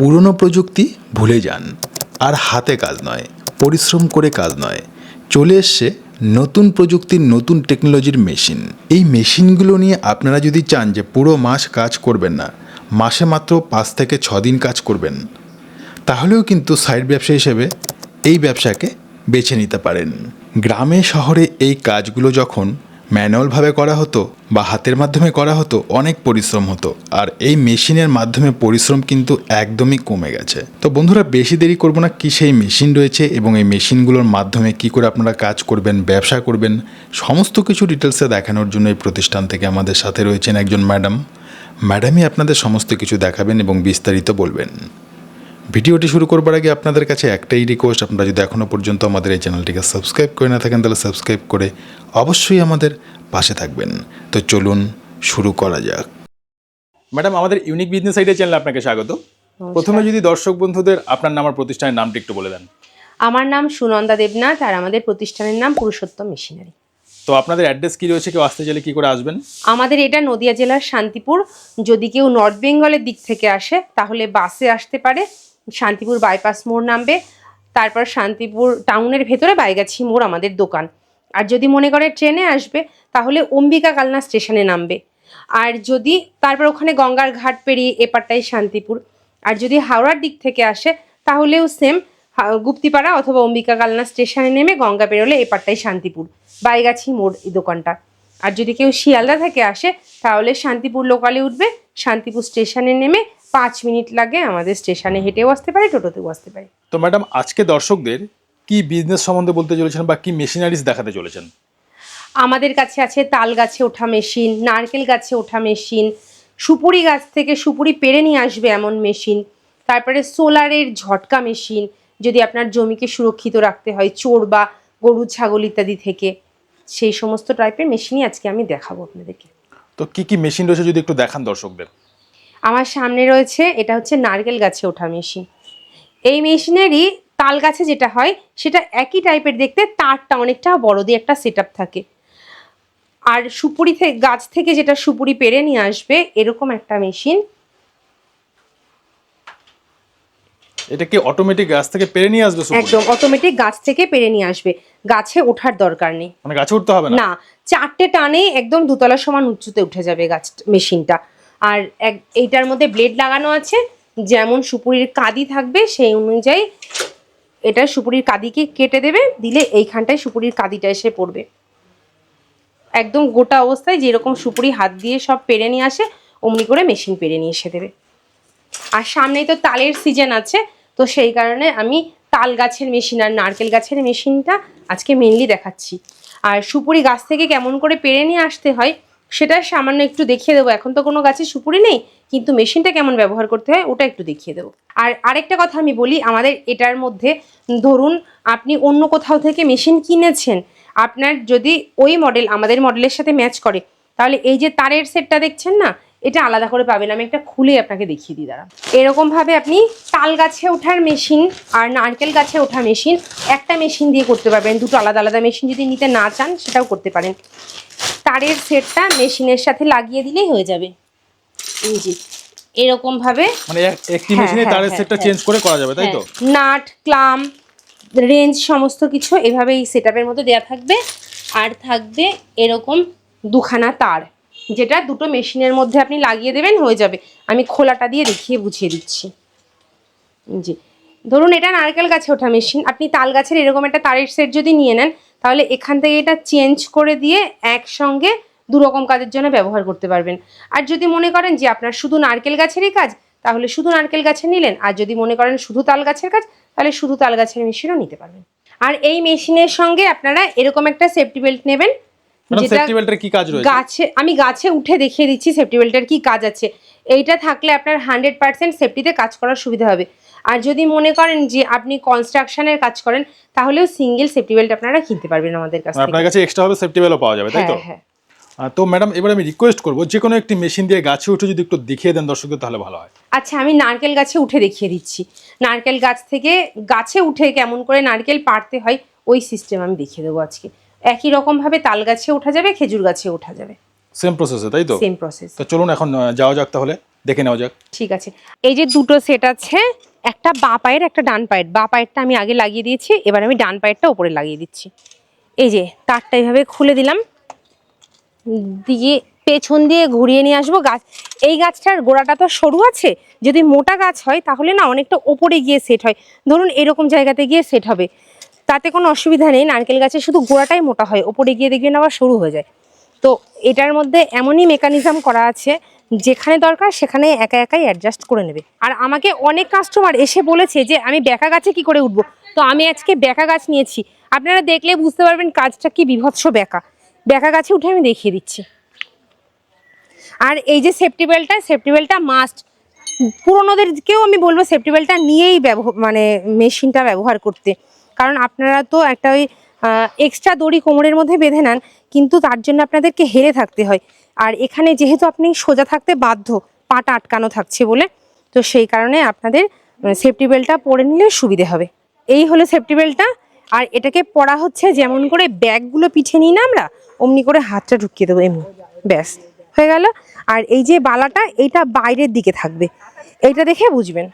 পুরনো প্রযুক্তি ভুলে যান। আর হাতে কাজ নয়, পরিশ্রম করে কাজ নয়, চলে এসছে নতুন প্রযুক্তির নতুন টেকনোলজির মেশিন। এই মেশিনগুলো নিয়ে আপনারা যদি চান যে পুরো মাস কাজ করবেন না, মাসে মাত্র 5 থেকে 6 দিন কাজ করবেন, তাহলেও কিন্তু সাইড ব্যবসা হিসেবে এই ব্যবসাকে বেছে নিতে পারেন। গ্রামে শহরে এই কাজগুলো যখন ম্যানুয়ালভাবে করা হতো বা হাতের মাধ্যমে করা হতো, অনেক পরিশ্রম হতো। আর এই মেশিনের মাধ্যমে পরিশ্রম কিন্তু একদমই কমে গেছে। তো বন্ধুরা, বেশি দেরি করব না, কি সেই মেশিন রয়েছে এবং এই মেশিনগুলোর মাধ্যমে কি করে আপনারা কাজ করবেন, ব্যবসা করবেন, সমস্ত কিছু ডিটেলসে দেখানোর জন্য এই প্রতিষ্ঠান থেকে আমাদের সাথে রয়েছেন একজন ম্যাডামই আপনাদের সমস্ত কিছু দেখাবেন এবং বিস্তারিত বলবেন। ভিডিওটি শুরু করবার আগে আপনাদের কাছে একটাই রিকোয়েস্ট, আপনারা যদি এখনও পর্যন্ত আমাদের এই চ্যানেলটিকে সাবস্ক্রাইব করে না থাকেন তাহলে সাবস্ক্রাইব করে অবশ্যই আমাদের পাশে থাকবেন। তো চলুন শুরু করা যাক। ম্যাডাম, আমাদের ইউনিক বিজনেস আইডিয়া চ্যানেলে আপনাকে স্বাগত। প্রথমে যদি দর্শক বন্ধুদের আপনার নাম আর প্রতিষ্ঠানের নামটি একটু বলে দেন। আমার নাম সুনন্দা দেবনাথ আর আমাদের প্রতিষ্ঠানের নাম পুরুষোত্তম মেশিনারি। তো আপনাদের অ্যাড্রেস কি রয়েছে, কেউ আসতে চাইলে কি করে আসবেন? আমাদের এটা নদিয়া জেলার শান্তিপুর। যদি কেউ নর্থ বেঙ্গলের দিক থেকে আসে তাহলে বাসে আসতে পারে, শান্তিপুর বাইপাস মোড় নামবে, তারপর শান্তিপুর টাউনের ভেতরে বাইগাছি মোড় আমাদের দোকান। আর যদি মনে করে ট্রেনে আসবে তাহলে অম্বিকা কালনা স্টেশনে নামবে। আর যদি তারপর ওখানে গঙ্গার ঘাট পেরিয়ে এপারটাই শান্তিপুর। আর যদি হাওড়ার দিক থেকে আসে তাহলেও সেম, গুপ্তিপাড়া অথবা অম্বিকা কালনা স্টেশনে নেমে গঙ্গা পেরোলে এপারটাই শান্তিপুর, বাইগাছি মোড় এই দোকানটা। আর যদি কেউ শিয়ালদা থেকে আসে তাহলে শান্তিপুর লোকালে উঠবে, শান্তিপুর স্টেশনে নেমে 5 মিনিট লাগে, আমাদের স্টেশনে হেঁটেও আসতে পারে, টোটোতেও আসতে পারে। তো ম্যাডাম, আজকে দর্শকদের কি বিজনেস সম্বন্ধে বলতে চলেছেন বা কি মেশিনারিজ দেখাতে চলেছেন? আমাদের কাছে আছে তাল গাছে ওঠা মেশিন, নারকেল গাছে ওঠা মেশিন, সুপুরি গাছ থেকে সুপুরি পেরে নিয়ে আসবে এমন মেশিন, তারপরে সোলারের ঝটকা মেশিন, যদি আপনার জমিকে সুরক্ষিত রাখতে হয় চোর বা গরু ছাগল ইত্যাদি থেকে, সেই সমস্ত টাইপের মেশিনই আজকে আমি দেখাবো আপনাদেরকে। তো কি কি মেশিন রয়েছে যদি একটু দেখান দর্শকদের। আমার সামনে রয়েছে, এটা হচ্ছে নারকেল গাছে ওঠা মেশিন। এই মেশিনেরই তাল গাছে যেটা হয় সেটা একই টাইপের দেখতে, তারটা অনেকটা বড় দিয়ে একটা সেট থাকে। আর সুপুরি থেকে গাছ থেকে যেটা সুপুরি পেরে নিয়ে আসবে এরকম একটা মেশিন। এটা কি অটোমেটিক গাছ থেকে পেরে নিয়ে আসবে? একদম অটোমেটিক গাছ থেকে পেরে নিয়ে আসবে, গাছে ওঠার দরকার নেই। মানে গাছে উঠতে হবে না, 4টে টানে একদম 2 তলা সমান উঁচুতে উঠে যাবে গাছ মেশিনটা। আর এইটার মধ্যে ব্লেড লাগানো আছে, যেমন সুপুরির কাদি থাকবে সেই অনুযায়ী এটা সুপুরির কাদিকে কেটে দেবে, দিলে এইখানটায় সুপুরির কাদিটা এসে পড়বে। একদম গোটা অবস্থায় যেরকম সুপুরি হাত দিয়ে সব পেরে নিয়ে আসে অমনি করে মেশিন পেরে নিয়ে এসে দেবে। আর সামনেই তো তালের সিজন আছে, তো সেই কারণে আমি তাল গাছের মেশিন আর নারকেল গাছের মেশিনটা আজকে মেনলি দেখাচ্ছি। আর সুপুরি গাছ থেকে কেমন করে পেরে নিয়ে আসতে হয় সেটা সামান্য একটু দেখিয়ে দেবো। এখন তো কোনো গাছে সুপুরি নেই, কিন্তু মেশিনটা কেমন ব্যবহার করতে হয় ওটা একটু দেখিয়ে দেবো। আর আরেকটা কথা আমি বলি, আমাদের এটার মধ্যে ধরুন আপনি অন্য কোথাও থেকে মেশিন কিনেছেন, আপনার যদি ওই মডেল আমাদের মডেলের সাথে ম্যাচ করে তাহলে এই যে তারের সেটটা দেখছেন না, এটা আলাদা করে পাবেন। আমি একটা খুলে আপনাকে দেখিয়ে দিই, দাঁড়া। এরকমভাবে আপনি তাল গাছে ওঠার মেশিন আর নারকেল গাছে ওঠা মেশিন একটা মেশিন দিয়ে করতে পারবেন। দুটো আলাদা আলাদা মেশিন যদি নিতে না চান সেটাও করতে পারেন। তারের সেটটা মেশিনের সাথে লাগিয়ে দিলেই হয়ে যাবে। জি, এরকমভাবে মানে একটি মেশিনে তারের সেটটা চেঞ্জ করে করা যাবে, তাই তো? নাট, ক্লাম, রেঞ্জ সমস্ত কিছু এভাবে এই সেটআপের মধ্যে দেওয়া থাকবে। আর থাকবে এরকম দুখানা তার, যেটা দুটো মেশিনের মধ্যে আপনি লাগিয়ে দেবেন, হয়ে যাবে। আমি খোলাটা দিয়ে দেখিয়ে বুঝিয়ে দিচ্ছি। জি, ধরুন এটা নারকেল গাছে ওঠা মেশিন, আপনি তাল গাছের এরকম একটা তারের সেট যদি নিয়ে নেন তাহলে এখান থেকে এটা চেঞ্জ করে দিয়ে একসঙ্গে দুরকম কাজের জন্য ব্যবহার করতে পারবেন। আর যদি মনে করেন যে আপনার শুধু নারকেল গাছেরই কাজ তাহলে শুধু নারকেল গাছের নিলেন, আর যদি মনে করেন শুধু তাল গাছের কাজ তাহলে শুধু তাল গাছের মেশিনও নিতে পারবেন। আর এই মেশিনের সঙ্গে আপনারা এরকম একটা সেফটি বেল্ট নেবেন, যেটা সেফটি বেল্টের কি কাজ রয়েছে? আমি গাছে উঠে দেখিয়ে দিচ্ছি সেফটি বেল্টের কি কাজ আছে। এইটা থাকলে আপনার 100% সেফটিতে কাজ করার সুবিধা হবে। আর যদি মনে করেন যে আপনি কনস্ট্রাকশনের কাজ করেন তাহলেও সিঙ্গেল সেফটি বেল্ট আপনারা কিনতে পারবেন আমাদের কাছ থেকে। আপনার কাছে এক্সট্রা ভাবে সেফটি বেল্টও পাওয়া যাবে, তাই তো? হ্যাঁ। তো ম্যাডাম, এবার আমি রিকোয়েস্ট করব যে কোনো একটি মেশিন দিয়ে গাছে উঠে যদি একটু দেখিয়ে দেন দর্শকদের তাহলে ভালো হয়। আচ্ছা, আমি নারকেল গাছে উঠে দেখিয়ে দিচ্ছি। নারকেল গাছ থেকে গাছে উঠে কেমন করে নারকেল পাড়তে হয় ওই সিস্টেম আমি দেখিয়ে দেবো আজকে। একই রকম ভাবে তাল গাছে ওঠা যাবে, খেজুর গাছে ওঠা যাবে, সেম প্রসেসে, তাই তো? Same process. তো চলুন এখন যাওয়া যাক তাহলে। দেখে নেওয়া যাক। ঠিক আছে, এই যে দুটো সেট আছে, একটা বাঁ পায়ের একটা ডান পায়ের। বাঁ পায়েরটা আমি আগে লাগিয়ে দিয়েছি, এবার আমি ডান পায়েরটা উপরে লাগিয়ে দিচ্ছি। এই যে তারটা এইভাবে খুলে দিলাম, দিয়ে পেছন দিয়ে ঘুরিয়ে নিয়ে আসবো। গাছ, এই গাছটার গোড়াটা তো সরু আছে, যদি মোটা গাছ হয় তাহলে না অনেকটা ওপরে গিয়ে সেট হয়, ধরুন এরকম জায়গাতে গিয়ে সেট হবে, তাতে কোনো অসুবিধা নেই। নারকেল গাছের শুধু গোড়াটাই মোটা হয়, ওপরে গিয়ে দেখবেন আবার সরু হয়ে যায়। তো এটার মধ্যে এমনই মেকানিজম করা আছে, যেখানে দরকার সেখানে একা একাই অ্যাডজাস্ট করে নেবে। আর আমাকে অনেক কাস্টমার এসে বলেছে যে আমি বেঁকা গাছে কি করে উঠবো, তো আমি আজকে বেঁকা গাছ নিয়েছি। আপনারা দেখলে বুঝতে পারবেন কাজটা কি বিভৎস বেঁকা। বেঁকা গাছে উঠে আমি দেখিয়ে দিচ্ছি। আর এই যে সেফটি বেল্টটা মাস্ট। পুরোনোদেরকেও আমি বলবো সেফটি বেল্টটা নিয়েই মানে মেশিনটা ব্যবহার করতে, কারণ আপনারা তো একটা ওই এক্সট্রা দড়ি কোমরের মধ্যে বেঁধে নেন, কিন্তু তার জন্য আপনাদেরকে হেলে থাকতে হয়। আর এখানে যেহেতু আপনি সোজা থাকতে বাধ্য, পাটা আটকানো থাকছে বলে, তো সেই কারণে আপনাদের সেফটি বেল্টটা পরে নিলে সুবিধে হবে। এই হলো সেফটি বেল্টটা। আর এটাকে পরা হচ্ছে যেমন করে ব্যাগগুলো পিঠে নিই না আমরা, অমনি করে হাতটা ঢুকিয়ে দেবো, এমনি, ব্যাস হয়ে গেল। আর এই যে বালাটা, এইটা বাইরের দিকে থাকবে, এইটা দেখে বুঝবেন।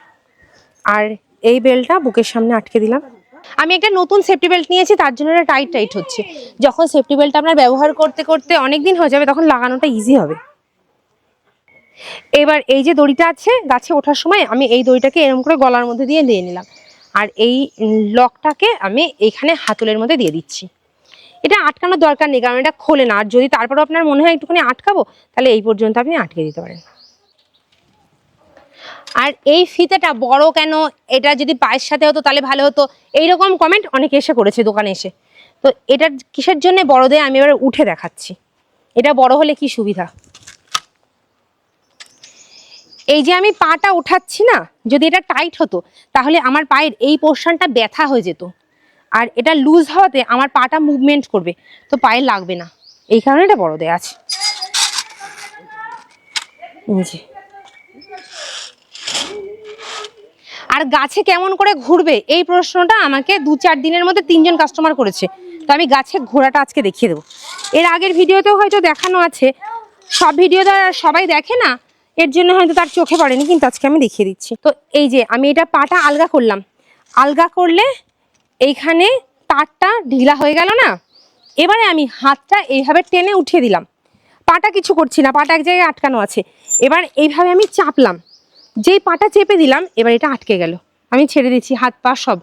আর এই বেল্টটা বুকের সামনে আটকে দিলাম। আমি একটা নতুন সেফটি বেল্ট নিয়েছি, তার জন্য এটা টাইট হচ্ছে। যখন সেফটি বেল্ট আপনার ব্যবহার করতে করতে অনেক দিন হয়ে যাবে, তখন লাগানোটা ইজি হবে। এবার এই যে দড়িটা আছে, গাছে ওঠার সময় আমি এই দড়িটাকে এরকম করে গলার মধ্যে দিয়ে নিলাম। আর এই লকটাকে আমি এইখানে হাতলের মধ্যে দিয়ে দিচ্ছি। এটা আটকানোর দরকার নেই, কারণ এটা খোলে না। আর যদি তারপরও আপনার মনে হয় একটুখানি আটকাবো, তাহলে এই পর্যন্ত আপনি আটকে দিতে পারেন। আর এই ফিতেটা বড় কেন, এটা যদি পায়ের সাথে হতো তাহলে ভালো হতো, এইরকম কমেন্ট অনেকে এসে করেছে দোকানে এসে। তো এটা কিসের জন্য বড় দেয় আমি এবার উঠে দেখাচ্ছি। এটা বড় হলে কি সুবিধা, এই যে আমি পাটা উঠাচ্ছি না, যদি এটা টাইট হতো তাহলে আমার পায়ের এই পোর্শনটা ব্যথা হয়ে যেত। আর এটা লুজ হওয়াতে আমার পাটা মুভমেন্ট করবে, তো পায়ে লাগবে না, এই কারণে এটা বড় দেয়া আছে। আর গাছে কেমন করে ঘুরবে, এই প্রশ্নটা আমাকে 2-4 দিনের মধ্যে 3জন কাস্টমার করেছে, তো আমি গাছে ঘোরাটা আজকে দেখিয়ে দেবো। এর আগের ভিডিওতেও হয়তো দেখানো আছে, সব ভিডিওটা সবাই দেখে না, এর জন্য হয়তো তার চোখে পড়েনি, কিন্তু আজকে আমি দেখিয়ে দিচ্ছি। তো এই যে আমি এটা পাটা আলগা করলাম, আলগা করলে এইখানে তারটা ঢিলা হয়ে গেল না, এবারে আমি হাতটা এইভাবে টেনে উঠিয়ে দিলাম। পাটা কিছু করছি না, পাটা এক জায়গায় আটকানো আছে। এবার এইভাবে আমি চাপলাম, যেই পাটা চেপে দিলাম এবার এটা আটকে গেল, আমি ছেড়ে দিচ্ছি হাত পা সব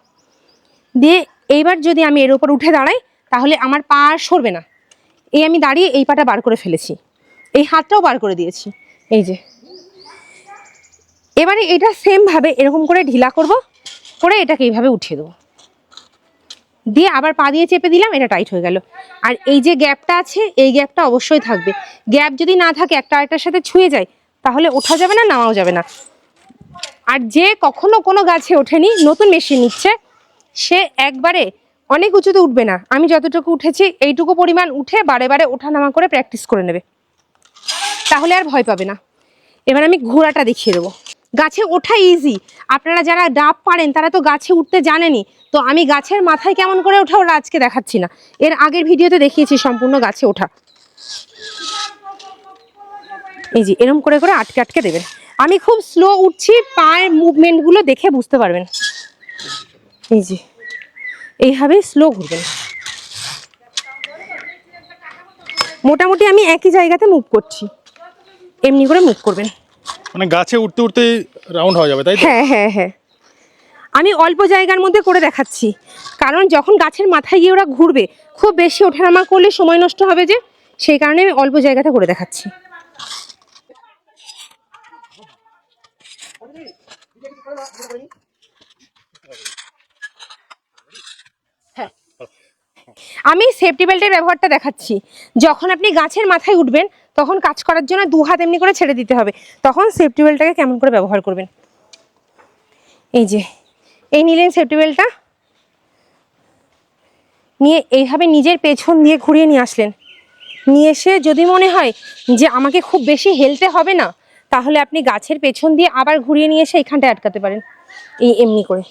দিয়ে। এইবার যদি আমি এর উপর উঠে দাঁড়াই তাহলে আমার পা আর সরবে না। এই আমি দাঁড়িয়ে এই পাটা বার করে ফেলেছি, এই হাতটাও বার করে দিয়েছি, এই যে। এবারে এটা সেম ভাবে এরকম করে ঢিলা করব, করে এটাকে এইভাবে উঠিয়ে দেবো, দিয়ে আবার পা দিয়ে চেপে দিলাম, এটা টাইট হয়ে গেল। আর এই যে গ্যাপটা আছে, এই গ্যাপটা অবশ্যই থাকবে। গ্যাপ যদি না থাকে, একটা আরেকটার সাথে ছুঁয়ে যায়, তাহলে ওঠা যাবে না, নামাও যাবে না। আর যে কখনো কোনো গাছে ওঠেনি, নতুন মেশিন নিচ্ছে, সে একবারে অনেক উঁচুতে উঠবে না। আমি যতটুকু উঠেছি এইটুকু পরিমাণ উঠে বারে বারে ওঠা নামা করে প্র্যাকটিস করে নেবে, তাহলে আর ভয় পাবে না। এবার আমি ঘোড়াটা দেখিয়ে দেবো। গাছে ওঠা ইজি, আপনারা যারা ডাব পারেন তারা তো গাছে উঠতে জানেনি, তো আমি গাছের মাথায় কেমন করে ওঠা ওরা আজকে দেখাচ্ছি না, এর আগের ভিডিওতে দেখিয়েছি সম্পূর্ণ গাছে ওঠা। এই যে এরকম করে করে আটকে আটকে দেবেন। আমি খুব স্লো উঠছি, পায়ের মুভমেন্টগুলো দেখে বুঝতে পারবেন। এই যে এইভাবে স্লো ঘুরবেন, মোটামুটি আমি একই জায়গাতে মুভ করছি, এমনি করে মুভ করবেন। মানে গাছে উঠতে উঠতে রাউন্ড হয়ে যাবে, তাই তো? হ্যাঁ হ্যাঁ হ্যাঁ, আমি অল্প জায়গার মধ্যে করে দেখাচ্ছি, কারণ যখন গাছের মাথায় গিয়ে ওরা ঘুরবে, খুব বেশি ওঠানামা করলে সময় নষ্ট হবে, যে সেই কারণে আমি অল্প জায়গাতে করে দেখাচ্ছি। আমি সেফটি বেল্টের ব্যবহারটা দেখাচ্ছি। যখন আপনি গাছের মাথায় উঠবেন, তখন কাজ করার জন্য 2 হাত এমনি করে ছেড়ে দিতে হবে, তখন সেফটি বেল্টটাকে কেমন করে ব্যবহার করবেন। এই যে এই নিলেন সেফটি বেল্টটা, নিয়ে এইভাবে নিজের পেছন দিয়ে ঘুরিয়ে নিয়ে আসলেন। নিয়ে এসে যদি মনে হয় যে আমাকে খুব বেশি হেলতে হবে না, তাহলে আপনি গাছের পেছন দিয়ে আবার ঘুরিয়ে নিয়ে এসে এইখানটায় আটকাতে পারেন, এই এমনি করে,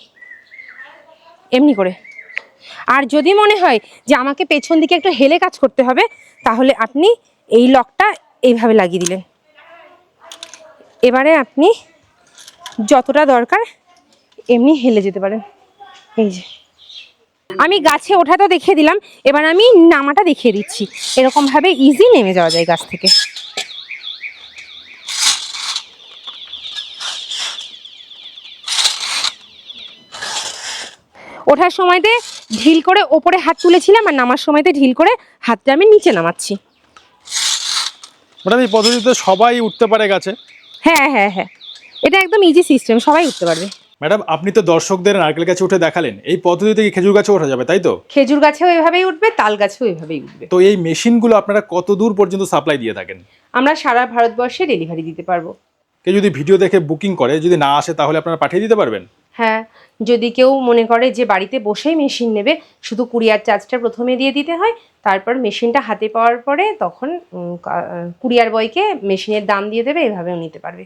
এমনি করে। আর যদি মনে হয় যে আমাকে পেছন দিকে একটু হেলে কাজ করতে হবে, তাহলে আপনি এই লকটা এইভাবে লাগিয়ে দিলেন, এবারে আপনি যতটা দরকার এমনি হেলে যেতে পারেন। এই যে আমি গাছে ওঠাটা দেখিয়ে দিলাম, এবার আমি নামাটা দেখিয়ে দিচ্ছি। এরকম ভাবে ইজি নেমে যাওয়া যায় গাছ থেকে। ওঠার সময়তে ঢিল করে ওপরে হাত তুলেছিলাম, আর নামার সময়তে ঢিল করে হাতটা আমি নিচে নামাচ্ছি। ম্যাডাম এই পদ্ধতিতে সবাই উঠতে পারে গাছে? হ্যাঁ হ্যাঁ হ্যাঁ, এটা একদম ইজি সিস্টেম, সবাই উঠতে পারবে। ম্যাডাম আপনি তো দর্শকদের নারকেল গাছে উঠে দেখালেন, এই পদ্ধতিতে কি খেজুর গাছে ওঠা যাবে, তাই তো? খেজুর গাছেও এভাবেই উঠবে, তাল গাছেও এভাবেই উঠবে। তো এই মেশিনগুলো আপনারা কত দূর পর্যন্ত সাপ্লাই দিয়ে থাকেন? আমরা সারা ভারতবর্ষে ডেলিভারি দিতে পারবো। কেউ যদি ভিডিও দেখে বুকিং করে, যদি না আসে তাহলে আপনারা পাঠিয়ে দিতে পারবেন? হ্যাঁ, যদি কেউ মনে করে যে বাড়িতে বসেই মেশিন নেবে, শুধু কুরিয়ার চার্জটা প্রথমে দিয়ে দিতে হয়, তারপর মেশিনটা হাতে পাওয়ার পরে তখন কুরিয়ার বয়কে মেশিনের দাম দিয়ে দেবে, এভাবেও নিতে পারবে।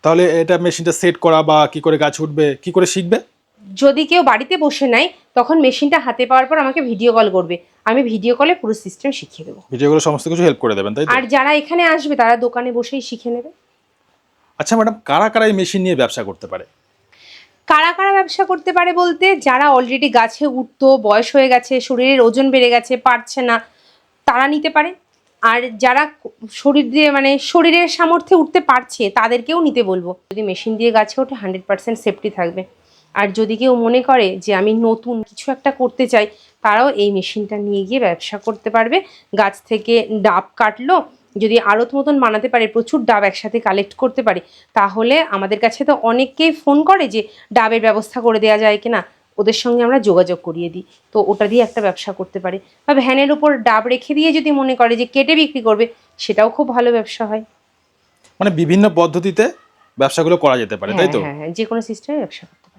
তাহলে এটা মেশিনটা সেট করা বা কি করে গাছ উঠবে, কি করে শিখবে? যদি কেউ বাড়িতে বসে নেয়, তখন মেশিনটা হাতে পাওয়ার পর আমাকে ভিডিও কল করবে, আমি ভিডিও কলে পুরো সিস্টেম শিখিয়ে দেবো। ভিডিওগুলো সমস্ত কিছু হেল্প করে দেবেন, তাই তো? আর যারা এখানে আসবে তারা দোকানে বসেই শিখে নেবে। আচ্ছা ম্যাডাম, কারা কারা এই মেশিন নিয়ে ব্যবসা করতে পারে? কারা কারা ব্যবসা করতে পারে বলতে, যারা অলরেডি গাছে উঠতো, বয়স হয়ে গেছে, শরীরের ওজন বেড়ে গেছে, পারছে না, তারা নিতে পারে। আর যারা শরীর দিয়ে মানে শরীরের সামর্থ্যে উঠতে পারছে তাদেরকেও নিতে বলবো। যদি মেশিন দিয়ে গাছে ওঠে 100% সেফটি থাকবে। আর যদি কেউ মনে করে যে আমি নতুন কিছু একটা করতে চাই, তারাও এই মেশিনটা নিয়ে গিয়ে ব্যবসা করতে পারবে। গাছ থেকে ডাব কাটলো, যদি আড়ত মতন বানাতে পারে, প্রচুর ডাব একসাথে কালেক্ট করতে পারে, তাহলে আমাদের কাছে তো অনেকেই ফোন করে যে ডাবের ব্যবস্থা করে দেওয়া যায় কিনা, ওদের সঙ্গে আমরা যোগাযোগ করিয়ে দিই। তো ওটা দিয়ে একটা ব্যবসা করতে পারে। বা ভ্যানের উপর ডাব রেখে দিয়ে যদি মনে করে যে কেটে বিক্রি করবে, সেটাও খুব ভালো ব্যবসা হয়। মানে বিভিন্ন পদ্ধতিতে ব্যবসাগুলো করা যেতে পারে, তাই তো? হ্যাঁ হ্যাঁ, যে কোনো সিস্টেমে ব্যবসা।